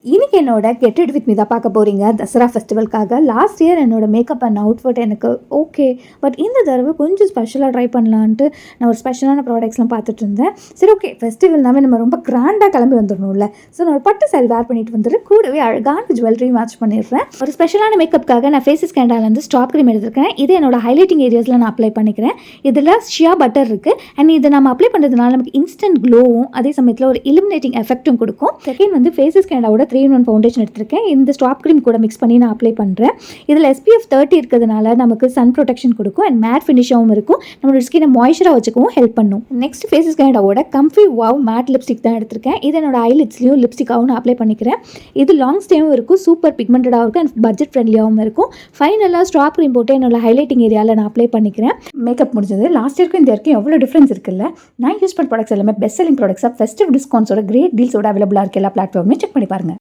இன்னைக்கு என்னோட get ready with me தான் பார்க்க போகிறீங்க தசரா ஃபெஸ்டிவலுக்காக. லாஸ்ட் இயர் என்னோட மேக்கப் அண்ட் அவுட்ஃபிட் எனக்கு ஓகே, பட் இந்த தடவை கொஞ்சம் ஸ்பெஷலாக ட்ரை பண்ணலான்ட்டு நான் ஒரு ஸ்பெஷலான ப்ராடக்ட்ஸ்லாம் பார்த்துட்டு இருந்தேன். சரி, ஓகே, ஃபெஸ்டிவல்னாவே நம்ம ரொம்ப கிராண்டாக கிளம்பி வந்துடணும்ல. ஸோ நான் ஒரு பட்டு சாரி வேர் பண்ணிட்டு வந்துட்டு கூடவே அழகான ஜுவல்லரி மேட்ச் பண்ணிடுறேன். ஒரு ஸ்பெஷலான மேக்கப்புக்காக நான் ஃபேஸஸ் கேண்டாலேருந்து ஸ்டாப் க்ரீம் எடுத்துருக்கேன். இது என்னோட ஹைலைட்டிங் ஏரியாஸில் நான் அப்ளை பண்ணிக்கிறேன். இதில் ஷியா பட்டர் இருக்குது அண்ட் இதை நம்ம அப்ளை பண்ணுறதுனால நமக்கு இன்ஸ்டன்ட் க்ளோவும் அதே சமயத்தில் ஒரு இலுமினேட்டிங் எஃபெக்ட்டும் கொடுக்கும். செகண்ட் வந்து ஃபேஸஸ் கேண்டாவோட 3-in-1 ஃபவுண்டேஷன் எடுத்திருக்கேன். இந்த ஸ்டாப் க்ரீம் கூட மிக்ஸ் பண்ணி நான் அப்ளை பண்ணுறேன். இதில் SPF 30 இருக்கிறதுனால நமக்கு சன் ப்ரொடெக்ஷன் கொடுக்கும் அண்ட் மேட் ஃபினிஷாகவும் இருக்கும். நம்மளோட ஸ்கினை மாய்ஸ்சராக வச்சுக்கவும் ஹெல்ப் பண்ணும். நெக்ஸ்ட் ஃபேஸஸ் கேண்டாவோட கம்ஃபி வாவ் மேட் லிப்ஸ்டிக் தான் எடுத்திருக்கேன். இது என்னோட ஐலிட்ஸ்லையும் லிப்ஸ்டிக்காகவும் நான் அப்ளை பண்ணிக்கிறேன். இது லாங் ஸ்டேவும் இருக்கும், சூப்பர் பிக்மெண்டடாகவும் இருக்கும் அண்ட் பட்ஜெட் ஃப்ரெண்ட்லியாகவும் இருக்கும். ஃபைனலாக ஸ்டாப் க்ரீம் போட்டு என்னோட ஹைலைட்டிங் ஏரியாவில் நான் அப்ளை பண்ணிக்கிறேன். மேக்கப் முடிஞ்சது. லாஸ்ட் இயர்க்கும் இந்த இயர்க்கும் எவ்வளோ டிஃப்ரென்ஸ் இருக்குல்ல. நான் யூஸ் பண்ண ப்ராடக்ட்ஸ் எல்லாமே பெஸ்ட் செல்லிங் ப்ராடக்ட்ஸாக ஃபெஸ்டிவ் டிஸ்கவுண்ட்ஸோட கிரேட் டீல்ஸோட அவைலபிளாக இருக்குது. எல்லா பிளாட்ஃபார்மே செக் பண்ணி பாருங்கள்.